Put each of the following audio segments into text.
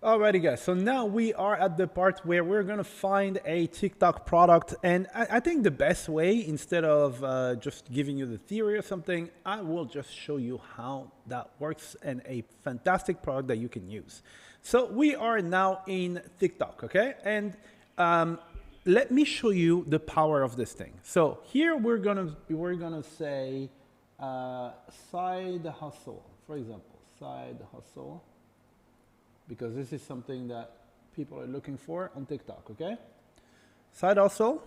Alrighty guys, so now we are at the part where we're gonna find a TikTok product, and I think the best way, instead of just giving you the theory or something, I will just show you how that works and a fantastic product that you can use. So we are now in TikTok, okay? And let me show you the power of this thing. So here we're gonna say side hustle, for example, side hustle. Because this is something that people are looking for on TikTok, okay? Side hustle,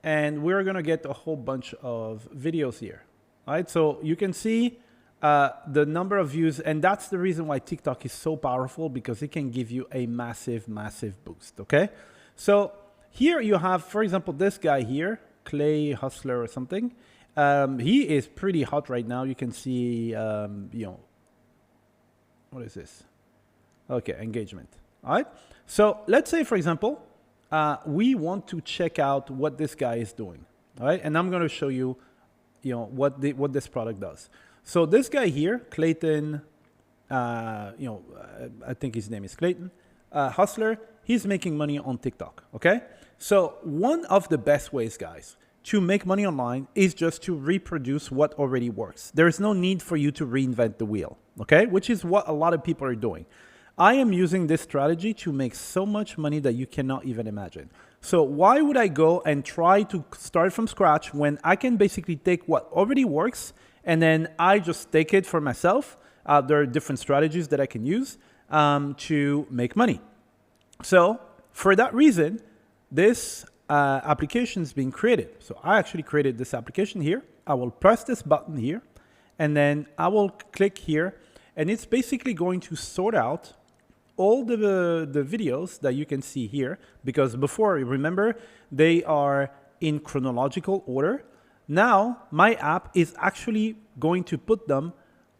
and we're gonna get a whole bunch of videos here, all right? So you can see the number of views, and that's the reason why TikTok is so powerful, because it can give you a massive, massive boost, okay? So here you have, for example, this guy here, Clay Hustler or something. He is pretty hot right now. You can see, what is this? Okay, engagement. All right. So let's say, for example, we want to check out what this guy is doing. All right, and I'm going to show you, what this product does. So this guy here, Clayton, I think his name is Clayton, Hustler. He's making money on TikTok. Okay. So one of the best ways, guys, to make money online is just to reproduce what already works. There is no need for you to reinvent the wheel. Okay, which is what a lot of people are doing. I am using this strategy to make so much money that you cannot even imagine. So why would I go and try to start from scratch when I can basically take what already works and then I just take it for myself? There are different strategies that I can use to make money. So for that reason, this application is being created. So I actually created this application here. I will press this button here, and then I will click here, and it's basically going to sort out all the videos that you can see here, because before, remember, they are in chronological order. Now, my app is actually going to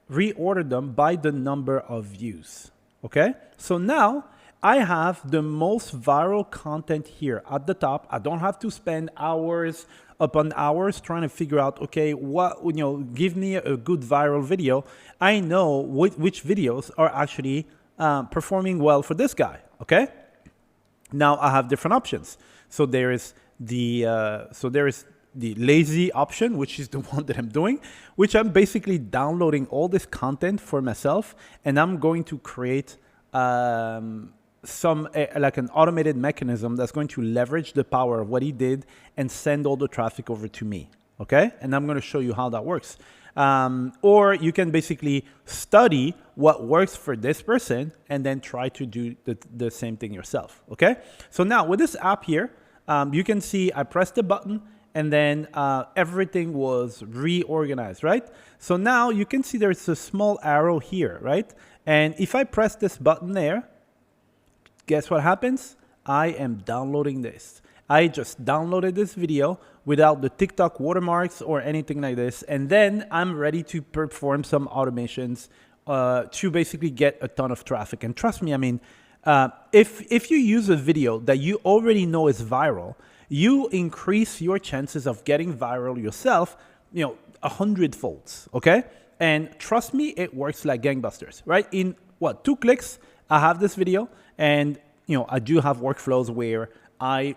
reorder them by the number of views, okay? So now, I have the most viral content here at the top. I don't have to spend hours upon hours trying to figure out, okay, give me a good viral video. I know which videos are actually performing well for this guy, okay? Now I have different options. So there is the lazy option, which is the one that I'm doing, which I'm basically downloading all this content for myself, and I'm going to create like an automated mechanism that's going to leverage the power of what he did and send all the traffic over to me, okay? And I'm going to show you how that works. Or you can basically study what works for this person and then try to do the same thing yourself, okay? So now with this app here, you can see I pressed the button and then everything was reorganized, right? So now you can see there's a small arrow here, right? And if I press this button there, guess what happens? I am downloading this. I just downloaded this video without the TikTok watermarks or anything like this. And then I'm ready to perform some automations to basically get a ton of traffic. And trust me, I mean, if you use a video that you already know is viral, you increase your chances of getting viral yourself, 100-folds, okay? And trust me, it works like gangbusters, right? In 2 clicks, I have this video, and I do have workflows where I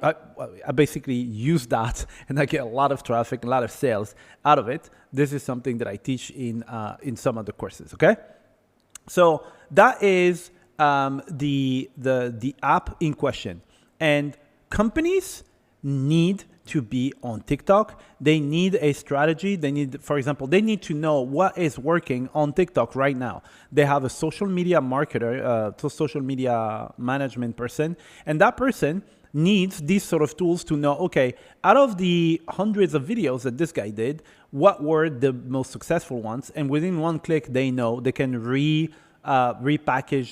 basically use that, and I get a lot of traffic, a lot of sales out of it. This is something that I teach in some of the courses. Okay, so that is the app in question, and companies need to be on TikTok. They need a strategy. They need, for example, they need to know what is working on TikTok right now. They have a social media marketer, social media management person, and that person needs these sort of tools to know, okay, out of the hundreds of videos that this guy did, what were the most successful ones? And within one click, they know they can repackage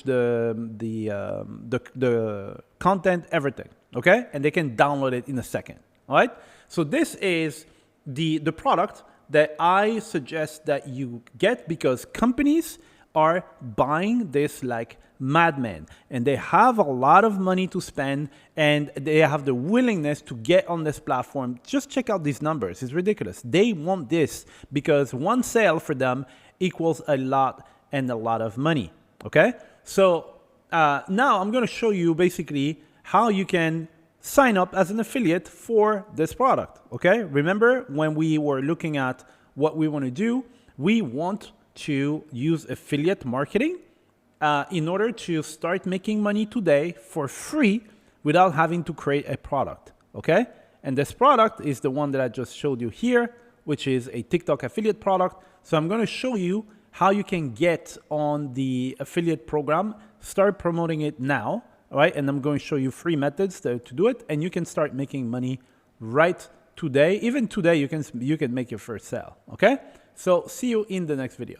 the content, everything, okay? And they can download it in a second. All right, so this is the product that I suggest that you get, because companies are buying this like madmen, and they have a lot of money to spend, and they have the willingness to get on this platform. Just check out these numbers. It's ridiculous. They want this because one sale for them equals a lot and a lot of money. Okay, so now I'm going to show you basically how you can sign up as an affiliate for this product. Okay, remember when we were looking at what we want to do, we want to use affiliate marketing in order to start making money today for free without having to create a product. Okay, and this product is the one that I just showed you here, which is a TikTok affiliate product. So I'm going to show you how you can get on the affiliate program, start promoting it now. All right, and I'm going to show you 3 methods to do it, and you can start making money right today. Even today, you can make your first sale. Okay, so see you in the next video.